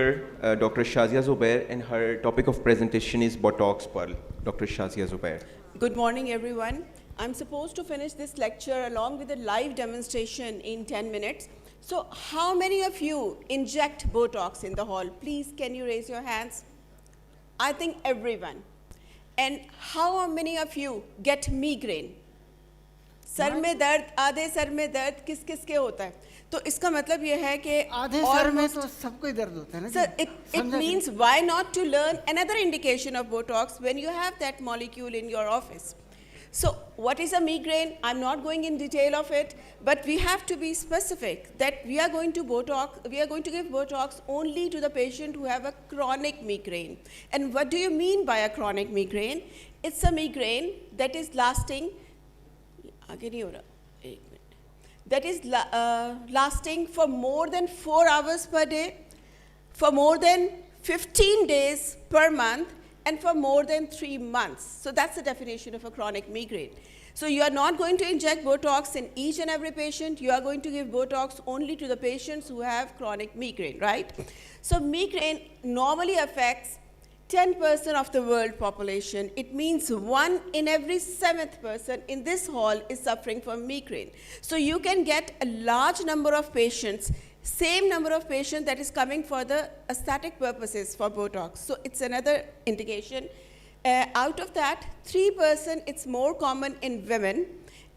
Dr. Shazia Zubair, and her topic of presentation is Botox Pearl. Dr. Shazia Zubair. Good morning, everyone. I'm supposed to finish this lecture along with a live demonstration in 10 minutes. So how many of you inject Botox in the hall? Please, can you raise your hands? I think everyone. And how many of you get migraine? Sir में दर्द, आधे sir में दर्द किस किस के होता है? तो इसका मतलब ये है कि आधे सर में तो सबको ही दर्द होता है ना? Sir, it means why not to learn another indication of Botox when you have that molecule in your office. So what is a migraine? I'm not going in detail of it, but we have to be specific that we are going to give Botox only to the patient who have a chronic migraine. And what do you mean by a chronic migraine? It's a migraine that is lasting lasting for more than 4 hours per day, for more than 15 days per month, and for more than 3 months. So that's the definition of a chronic migraine. So you are not going to inject Botox in each and every patient. You are going to give Botox only to the patients who have chronic migraine, right? So migraine normally affects 10% of the world population. It means 1 in every 7th person in this hall is suffering from migraine. So you can get a large number of patients, same number of patients that is coming for the aesthetic purposes for Botox. So it's another indication. Out of that, 3% it's more common in women,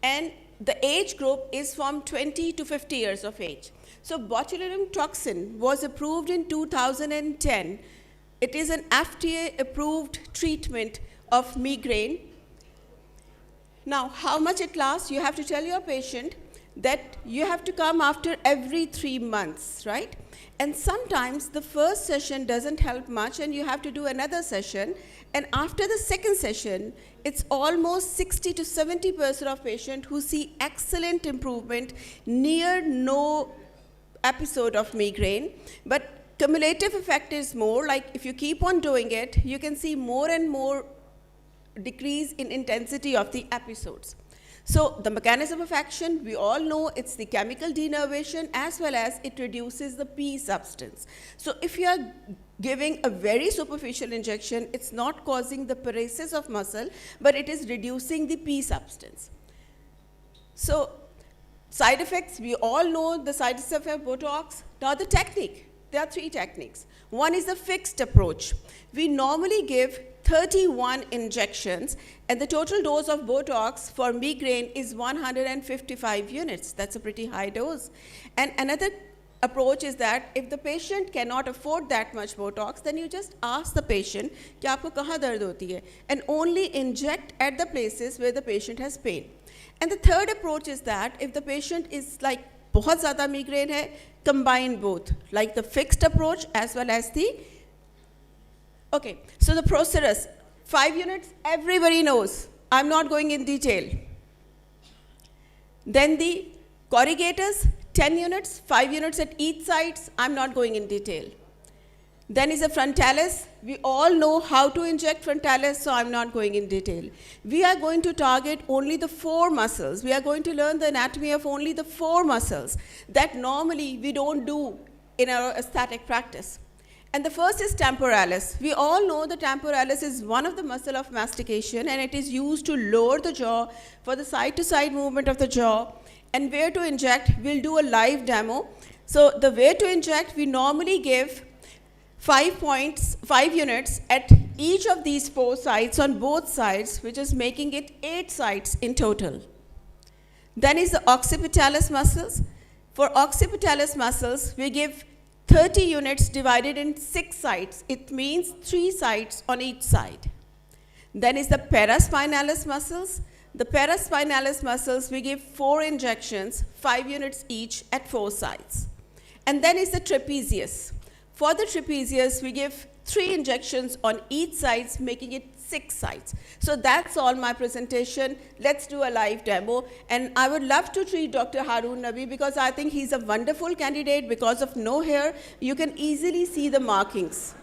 and the age group is from 20 to 50 years of age. So botulinum toxin was approved in 2010. It is an FDA-approved treatment of migraine. Now, how much it lasts? You have to tell your patient that you have to come after every 3 months, right? And sometimes the first session doesn't help much, and you have to do another session. And after the second session, it's almost 60 to 70% of patients who see excellent improvement, near no episode of migraine. But cumulative effect is more, like if you keep on doing it, you can see more and more decrease in intensity of the episodes. So the mechanism of action, we all know it's the chemical denervation as well as it reduces the P substance. So if you are giving a very superficial injection, it's not causing the paralysis of muscle, but it is reducing the P substance. So side effects, we all know the side effects of Botox. Now the technique. There are 3 techniques. One is the fixed approach. We normally give 31 injections, and the total dose of Botox for migraine is 155 units. That's a pretty high dose. And another approach is that if the patient cannot afford that much Botox, then you just ask the patient, कि आपको कहाँ दर्द होती है? And only inject at the places where the patient has pain. And the third approach is that if the patient is like बहुत ज़्यादा migraine है, combine both, like the fixed approach as well as the, okay, so the procedures, 5 units, everybody knows. I'm not going in detail. Then the corrugators, 10 units, 5 units at each sides, I'm not going in detail. Then is a frontalis. We all know how to inject frontalis, so I'm not going in detail. We are going to target only the 4 muscles. We are going to learn the anatomy of only the 4 muscles that normally we don't do in our aesthetic practice. And the first is temporalis. We all know the temporalis is one of the muscle of mastication, and it is used to lower the jaw for the side-to-side movement of the jaw. And where to inject, we'll do a live demo. So the way to inject, we normally give 5 units at each of these 4 sites on both sides, which is making it 8 sites in total. Then is the occipitalis muscles. For occipitalis muscles, we give 30 units divided in 6 sites. It means 3 sites on each side. Then is the paraspinalis muscles. The paraspinalis muscles, we give 4 injections, 5 units each at 4 sites. And then is the trapezius. For the trapezius, we give 3 injections on each side, making it 6 sites. So that's all my presentation. Let's do a live demo. And I would love to treat Dr. Haroon Nabi because I think he's a wonderful candidate. Because of no hair, you can easily see the markings.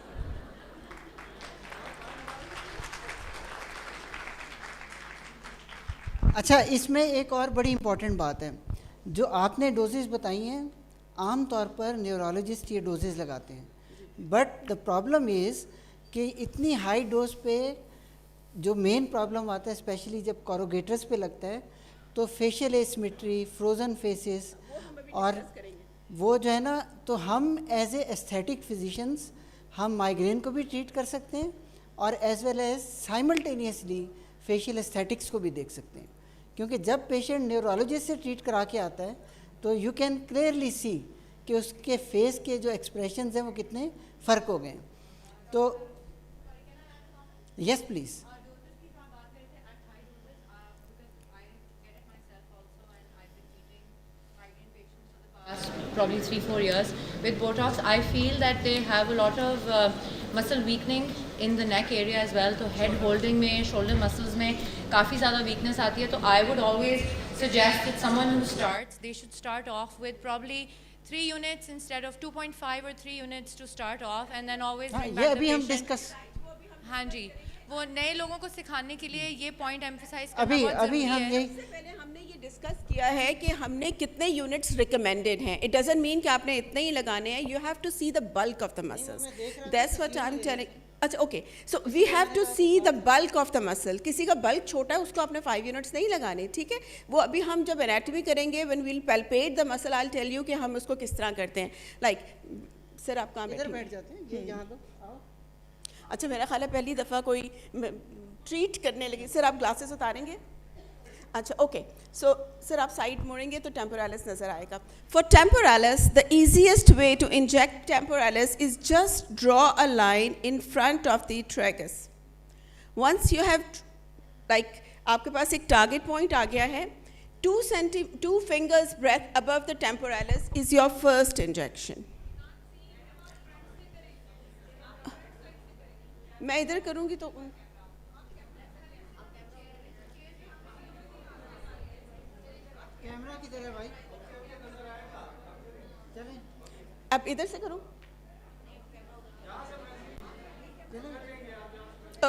अच्छा, इसमें एक और बड़ी important बात है, जो आपने doses बताई हैं, आम तौर पर न्यूरोलॉजिस्ट ये डोजेस लगाते हैं, बट द प्रॉब्लम इज़ कि इतनी हाई डोज पे जो मेन प्रॉब्लम आता है स्पेशली जब कोरोगेटर्स पे लगता है तो फेशियल एसिमेट्री, फ्रोज़न फेसेस और वो जो है ना, तो हम एज ए एस्थेटिक फिजिशंस हम माइग्रेन को भी ट्रीट कर सकते हैं और as well as simultaneously facial aesthetics को भी देख सकते हैं, क्योंकि जब पेशेंट न्यूरोलॉजिस्ट से ट्रीट करा के आता है तो यू कैन क्लियरली सी कि उसके फेस के जो एक्सप्रेशंस हैं वो कितने फ़र्क हो गए हैं. तो yes please. Probably 3-4 years with Botox. I feel that they have a lot of muscle weakening in the neck area as well. तो head holding में, shoulder muscles में काफ़ी ज़्यादा weakness आती है. तो I would always suggest that someone who starts, they should start off with probably 3 units instead of 2.5 or 3 units to start off, and then always bring ये back the अभी हम patient. Discuss हाँ जी, वो नए लोगों को सिखाने के लिए ये point emphasize करना अभी बहुत अभी ज़रूरी हम है. ये सबसे पहले हमने ये डिस्कस किया है कि हमने कितने यूनिट्स रिकमेंडेड हैं. इट डजंट मीन कि आपने इतने ही लगाने हैं. You have to see the bulk of the muscles. That's what I am telling. अच्छा, okay, so we have to see the bulk of the muscle. किसी का बल्क छोटा है उसको आपने 5 यूनिट्स नहीं लगाने, ठीक है. वो अभी हम जब एनाटॉमी करेंगे, when we will palpate the muscle, I will tell you कि हम उसको किस तरह करते हैं. लाइक सर, आप कहाँ इधर बैठे बैठ जाते हैं, ये यहाँ लो, आओ. अच्छा, मेरा ख्याल है पहली दफ़ा कोई ट्रीट करने लगी. सर, आप ग्लासेस उतारेंगे? अच्छा, ओके. सो सर, आप साइड मुड़ेंगे तो टेम्पोरालिस नज़र आएगा. For temporalis, the easiest way to inject temporalis is just draw a line in front of the tragus. Once you have, like आपके पास एक टारगेट पॉइंट आ गया है, 2 fingers breadth above the temporalis is your first injection. मैं इधर करूँगी तो camera किधर है भाई? चलें, अब इधर से करूँ.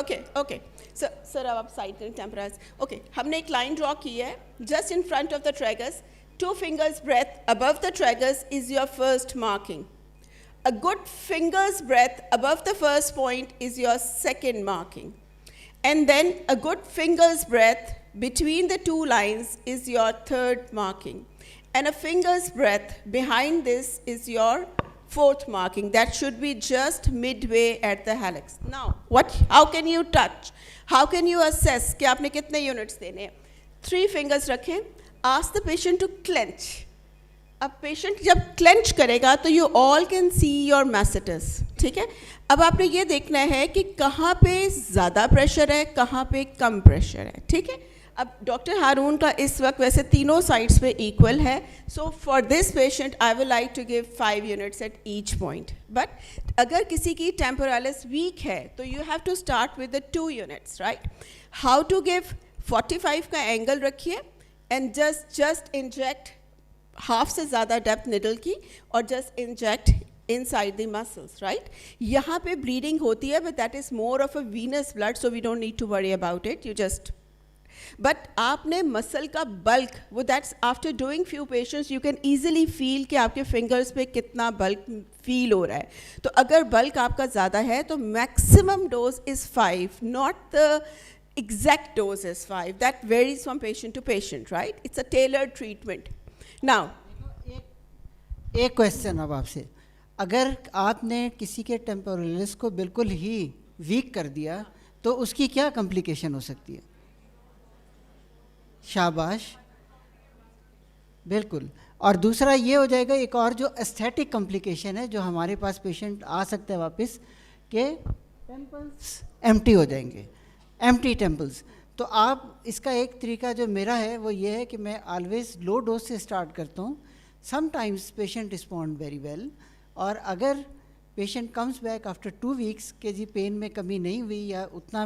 Okay okay. सर, अब आप साइड करें टेम्परस. ओके, हमने एक लाइन ड्रॉ की है just in front of the tragus. 2 fingers breadth above the tragus is your first marking. A good finger's breadth above the first point is your second marking. And then a good finger's breadth between the 2 lines is your third marking. And a finger's breadth behind this is your 4th marking. That should be just midway at the helix. Now, how can you touch? How can you assess कि आपने कितने units देने हैं? 3 fingers रखें. Ask the patient to clench. अब patient जब clench करेगा तो you all can see your masseters, ठीक है. अब आपने ये देखना है कि कहाँ पे ज़्यादा प्रेशर है, कहाँ पे कम प्रेशर है, ठीक है. अब डॉक्टर हारून का इस वक्त वैसे तीनों साइड्स पे इक्वल है. So for this patient I will like to give 5 units at each point. But अगर किसी की टेम्पोरालिस वीक है तो you have to start with the 2 units, right. How to give? 45 का एंगल रखिए एंड जस्ट इंजेक्ट हाफ से ज़्यादा depth needle की और just inject inside the muscles, right? यहाँ पे bleeding होती है, but that is more of a venous blood, so we don't need to worry about it. You just, but आपने muscle का bulk, वो that's after doing few patients, you can easily feel कि आपके fingers पे कितना bulk feel हो रहा है. तो अगर bulk आपका ज़्यादा है तो maximum dose is 5, not the exact dose is 5. That varies from patient to patient, right? It's a tailored treatment. Now, एक क्वेश्चन अब आपसे. अगर आपने किसी के टेम्पोरलिस को बिल्कुल ही वीक कर दिया तो उसकी क्या कॉम्प्लिकेशन हो सकती है? शाबाश, बिल्कुल. और दूसरा ये हो जाएगा, एक और जो एस्थेटिक कॉम्प्लिकेशन है जो हमारे पास पेशेंट आ सकता है वापस, के टेम्पल्स एम्प्टी हो जाएंगे, एम्प्टी टेम्पल्स. तो आप इसका एक तरीका जो मेरा है वो ये है कि मैं ऑलवेज लो डोज से स्टार्ट करता हूँ. Sometimes patient respond very well, और अगर patient comes back after 2 weeks के जी पेन में कमी नहीं हुई या उतना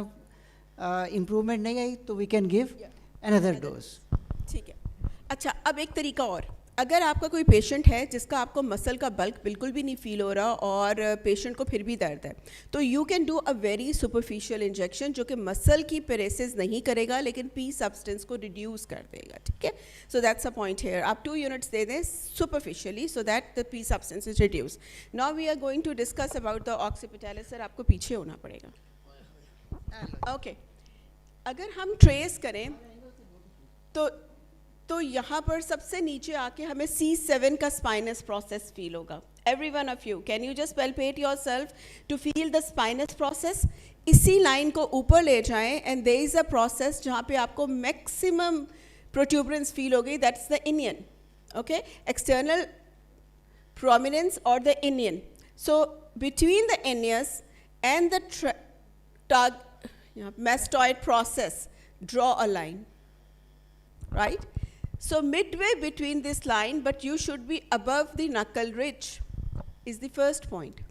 इम्प्रूवमेंट नहीं आई तो we can give another dose. ठीक है. अच्छा, अब एक तरीका और, अगर आपका कोई पेशेंट है जिसका आपको मसल का बल्क बिल्कुल भी नहीं फील हो रहा और पेशेंट को फिर भी दर्द है, तो you can do a very superficial injection जो कि मसल की पेरेसिस नहीं करेगा लेकिन पी सब्सटेंस को रिड्यूस कर देगा, ठीक है. So that's a point here. आप 2 यूनिट्स दे दें superficially so that the P substance is reduce. Now we are going to discuss about the occipitalis. Sir आपको पीछे होना पड़ेगा. ओके. अगर हम ट्रेस करें तो यहाँ पर सबसे नीचे आके हमें C7 का स्पाइनस प्रोसेस फील होगा. Every one of you, can you just palpate yourself to feel the spinous process. इसी लाइन को ऊपर ले जाएं and there is a process जहाँ पे आपको मैक्सिमम प्रोट्यूबरेंस फील होगी. That's the inion. Okay, external prominence or the inion. So between the inius and the mastoid process, draw a line, right? So midway between this line, but you should be above the knuckle ridge, is the first point.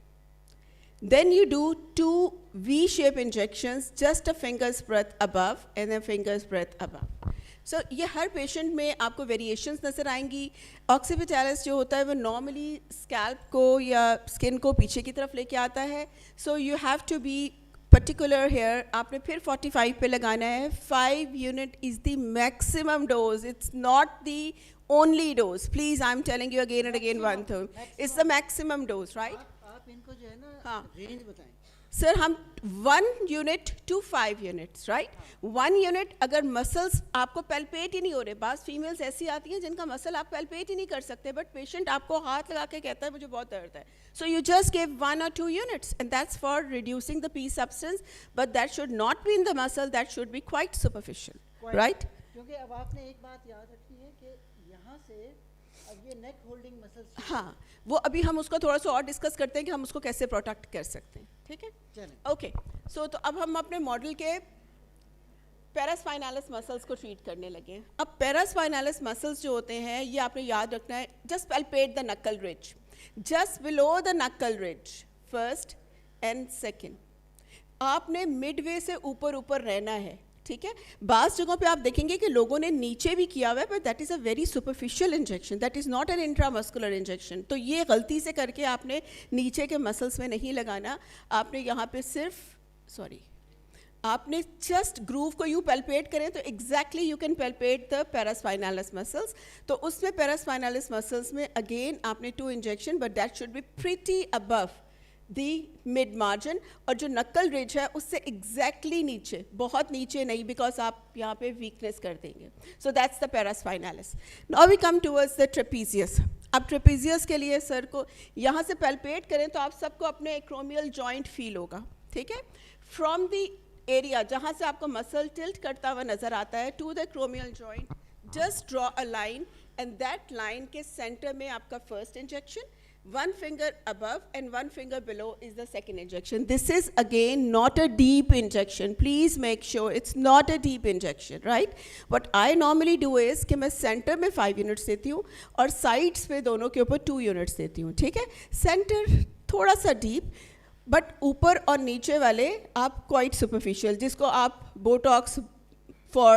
Then you do 2 V-shape injections, just a finger's breadth above and a finger's breadth above. So ये हर patient में आपको variations नज़र आएंगी. ऑक्सीपिटैलिस जो होता है वो normally scalp को या स्किन को पीछे की तरफ लेके आता है. So you have to be particular here. आपने फिर 45 पे लगाना है. 5 unit is the maximum dose. It's not the only dose. Please I am telling you again and again one thing. It's the maximum dose, right? आप इनको जो है ना हाँ. रेंज बताएं. सर हम 1 unit to 5 units, right? 1 unit अगर muscles आपको पैल्पेट ही नहीं हो रहे. बास फीमेल्स ऐसी आती हैं जिनका मसल आप पैल्पेट ही नहीं कर सकते, बट पेशेंट आपको हाथ लगा के कहता है मुझे बहुत दर्द है. So you just give 1 or 2 units and that's for reducing the P substance, but that should not be in the muscle, that should be quite superficial, right? क्योंकि अब आपने एक बात याद रखनी है कि यहाँ से अब ये नेक होल्डिंग मसल्स. हाँ, वो अभी हम उसको थोड़ा सा और डिस्कस करते हैं कि हम उसको कैसे प्रोटेक्ट कर सकते हैं, ठीक है? ओके. सो तो अब हम अपने मॉडल के पैरास्पाइनैलिस मसल्स को ट्रीट करने लगे. अब पैरास्पाइनैलिस मसल्स जो होते हैं ये आपने याद रखना है. जस्ट पैल्पेट द नकल रिज, जस्ट बिलो द नकल रिज, फर्स्ट एंड सेकेंड. आपने मिडवे से ऊपर ऊपर रहना है, ठीक है? बास जगहों पे आप देखेंगे कि लोगों ने नीचे भी किया हुआ है, but that is a very superficial injection, that is not an intramuscular injection. तो ये गलती से करके आपने नीचे के मसल्स में नहीं लगाना. आपने यहाँ पे सिर्फ आपने जस्ट ग्रूव को यू पैल्पेट करें तो exactly you can palpate the paraspinalis muscles. तो उसमें पैरास्पाइनैलिस मसल्स में अगेन आपने 2 injection, but that should be pretty above the mid margin. और जो नक्कल रिज है उससे एग्जैक्टली नीचे, बहुत नीचे नहीं, बिकॉज आप यहाँ पे वीकनेस कर देंगे. So that's the paraspinalis. Now we come towards the trapezius. अब ट्रेपीजियस के लिए सर को यहाँ से पैल्पेट करें तो आप सबको अपने एक्रोमियल जॉइंट फील होगा, ठीक है? फ्रॉम द एरिया जहाँ से आपको मसल टिल्ट करता हुआ नज़र आता है to the acromial joint, just draw a line and that line के सेंटर में आपका first injection. 1 finger above and 1 finger below is the second injection. This is again not a deep injection. Please make sure it's not a deep injection, right? What I normally do is कि मैं center में 5 units देती हूँ और sides पे दोनों के ऊपर 2 units देती हूँ, ठीक है? Center थोड़ा सा deep, but ऊपर और नीचे वाले आप quite superficial, जिसको आप Botox for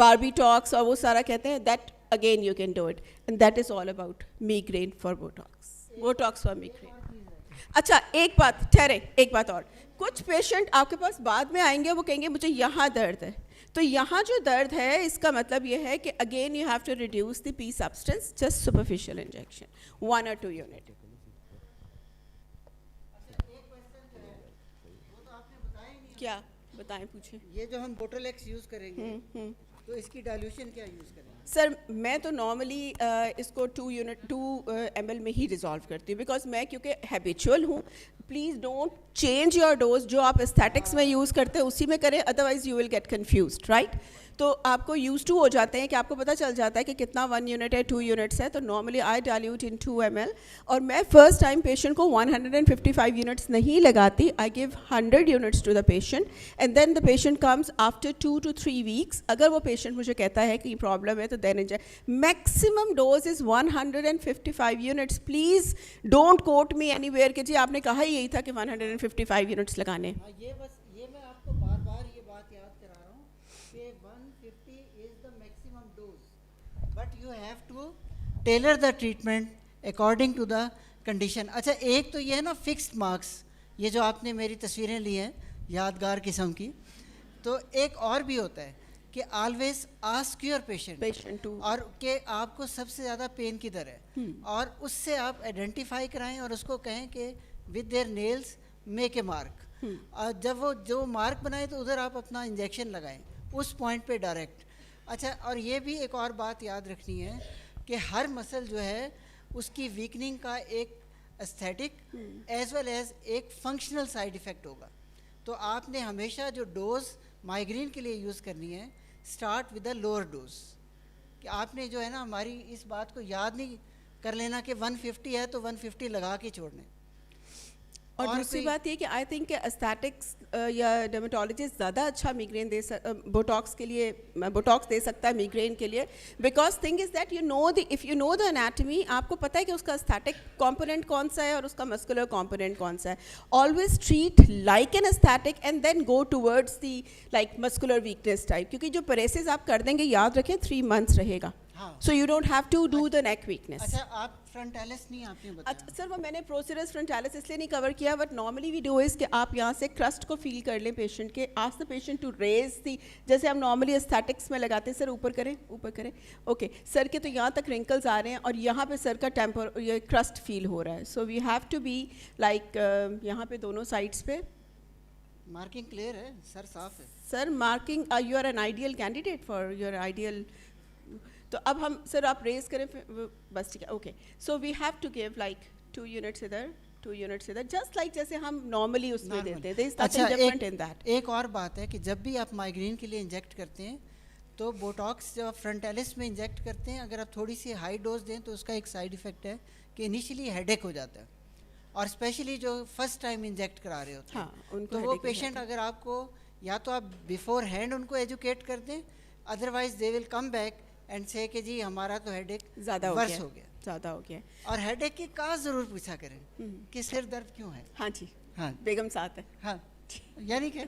Barbitox और वो सारा कहते हैं, that again you can do it, and that is all about migraine for Botox. Botox for migraine. अच्छा एक बात ठहरे, एक बात और. कुछ पेशेंट आपके पास बाद में आएंगे, वो कहेंगे मुझे यहाँ दर्द है. तो यहाँ जो दर्द है इसका मतलब ये है कि again you have to reduce the P substance, just superficial injection 1 or 2 unit. क्या बताएं, पूछें. ये जो हम बोटोलेक्स यूज़ करेंगे तो इसकी डाइल्यूशन क्या यूज़ करेंगे? सर मैं तो नॉर्मली इसको 2 ml में ही रिजॉल्व करती हूँ, बिकॉज मैं क्योंकि हैबिचुअल हूँ. Please don't change your dose. जो आप एस्थेटिक्स में यूज़ करते हैं उसी में करें, otherwise you will get confused, right? तो आपको यूज टू हो जाते हैं कि आपको पता चल जाता है कि कितना 1 यूनिट है, 2 यूनिट्स है. तो normally I dilute in 2 ml. और मैं फर्स्ट टाइम पेशेंट को 155 यूनिट्स नहीं लगाती. I give 100 units to the patient and then the patient comes after 2 to 3 weeks. अगर वो पेशेंट मुझे कहता है कि प्रॉब्लम है तो then inject. Maximum dose is 155 units. Please don't quote me anywhere कि जी आपने कहा ही यही था कि 155 यूनिट्स लगाने. ये बस ये मैं आपको बार बार ये बात याद करा रहा हूँ कि 150 is the maximum dose, but you have to tailor the treatment according to the condition. अच्छा, एक तो ये है ना फिक्स्ड मार्क्स, ये जो आपने मेरी तस्वीरें ली हैं यादगार किस्म की, तो एक और भी होता है कि always ask your patient to और कि आपको सबसे ज़्यादा पेन किधर है, और उससे आप आइडेंटिफाई कराएं और उसको कहें कि with their nails make a mark, और जब वो जो मार्क बनाए तो उधर आप अपना इंजेक्शन लगाएं उस पॉइंट पे डायरेक्ट। अच्छा, और ये भी एक और बात याद रखनी है कि हर मसल जो है उसकी वीकनिंग का एक एस्थेटिक एज वेल एज एक फंक्शनल साइड इफ़ेक्ट होगा। तो आपने हमेशा जो डोज माइग्रेन के लिए यूज़ करनी है, start with the lower dose. कि आपने जो है ना हमारी इस बात को याद नहीं कर लेना कि 150 है तो 150 लगा के छोड़ने। और दूसरी बात ये कि आई थिंक एस्थेटिक्स या डर्मेटोलॉजिस्ट ज़्यादा अच्छा मिग्रेन बोटॉक्स के लिए बोटॉक्स दे सकता है मिग्रेन के लिए, because thing is that if you know the anatomy, आपको पता है कि उसका एस्थेटिक कंपोनेंट कौन सा है और उसका मस्कुलर कंपोनेंट कौन सा है। Always treat like an aesthetic and then go towards the like muscular weakness type, क्योंकि जो परेसेस आप कर देंगे याद रखें 3 months रहेगा। So you don't have to do the neck weakness. अच्छा, आप फ्रंटालिस नहीं आपने बताया। अच्छा सर, वो मैंने प्रोसीरस फ्रंटालिस इसलिए नहीं कवर किया, but normally we do is कि आप यहाँ से क्रस्ट को फील कर लें पेशेंट के, ask the patient to raise the, जैसे हम नॉर्मली एस्थेटिक्स में लगाते हैं, सर ऊपर करें ऊपर करें, ओके सर के तो यहाँ तक रिंकल्स आ रहे हैं और यहाँ पे सर का टेम्पर ये क्रस्ट फील हो रहा है। So we have to be like यहाँ पे दोनों साइड्स पे मार्किंग क्लियर है, सर साफ है। Sir marking, you are an ideal candidate for your ideal. तो अब हम सर आप रेज करें बस, ठीक है, okay. So we have to give like 2 units इधर 2 units इधर, जस्ट लाइक जैसे हम नॉर्मली उसमें Normal. देते हैं। देयर इज अच्छा, नथिंग डिफरेंट इन दैट। एक और बात है कि जब भी आप माइग्रेन के लिए इंजेक्ट करते हैं तो बोटॉक्स जब आप फ्रंटालिस में इंजेक्ट करते हैं, अगर आप थोड़ी सी हाई डोज दें तो उसका एक साइड इफेक्ट है कि इनिशियली हेडेक हो जाता है, और स्पेशली जो फर्स्ट टाइम इंजेक्ट करा रहे होते हैं, हाँ, उनको तो वो headache हो पेशेंट अगर आपको या तो आप बिफोर हैंड उनको एजुकेट कर दें, otherwise they will come back and से कि जी हमारा तो हेडेक ज़्यादा वर्स हो गया। ज़्यादा हो गया। और हेडेक की काज ज़रूर पूछा करें कि सिर दर्द क्यों है। हाँ जी, हाँ बेगम साथ है। हाँ, यानी कि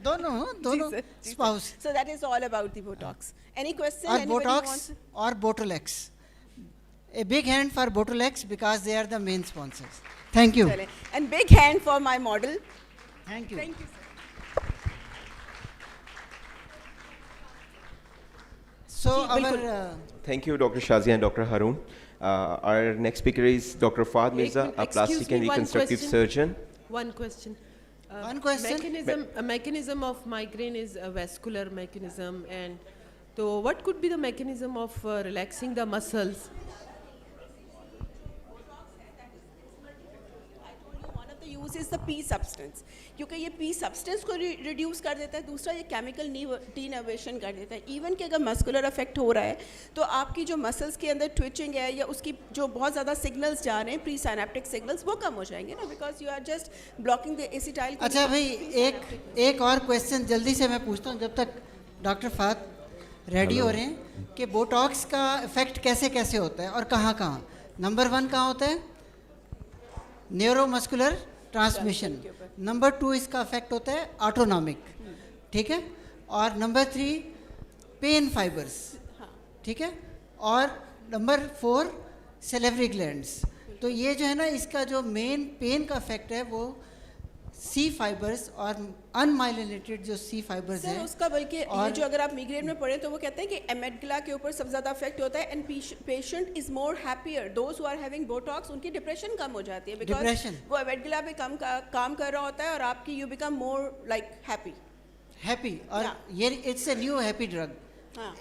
दोनों spouse. So that is all about the Botox. Any question? और Anybody बोटॉक्स wants? और बोटोलेक्स, a big hand for Botolex because they are the main sponsors. Thank you. चलें. And big hand for my model. Thank you. Thank you, sir. So ji, our बिल्कुल। Thank you, Dr. Shazia and Dr. Haroon. Our next speaker is Dr. Fahd Mirza, a Excuse plastic and me, one reconstructive question. surgeon. One question. One question? A mechanism of migraine is a vascular mechanism, and so what could be the mechanism of relaxing the muscles? One of the use is the P substance, क्योंकि ये P substance को reduce कर देता है। दूसरा ये chemical denervation कर देता है। इवन कि अगर मस्कुलर अफेक्ट हो रहा है तो आपकी जो मसल्स के अंदर ट्विचिंग है या उसकी जो बहुत ज़्यादा सिग्नल्स जा रहे हैं, प्री साइनेप्टिक सिग्नल्स, वो कम हो जाएंगे ना, because you are just blocking the acetyl. अच्छा भाई, एक और क्वेश्चन जल्दी से मैं पूछता हूँ जब तक डॉक्टर फात रेडी हो रहे हैं, कि बोटॉक्स का इफेक्ट कैसे कैसे होता है और कहाँ कहाँ। नंबर 1 कहाँ होता है? Neuromuscular transmission. नंबर 2 इसका इफेक्ट होता है ऑटोनॉमिक, ठीक है। और नंबर 3 पेन फाइबर्स, ठीक है। और नंबर 4 सेलेवरी ग्लैंड्स। तो ये जो है ना, इसका जो मेन पेन का इफेक्ट है वो सी फाइबर्स और अनमाइलिनेटेड जो सी फाइबर्स सर हैं उसका, बल्कि ये और जो अगर आप मिग्रेन में पढ़ें तो वो कहते हैं कि एमेगडला के ऊपर सबसे ज़्यादा इफेक्ट होता है, and patient is more happier. Those who are having Botox, उनकी डिप्रेशन कम हो जाती है, बिकॉज Depression. वो एमेगडला पे काम कर रहा होता है और आपकी you become more like happy. Happy. और Yeah. ये it's a new happy drug. हाँ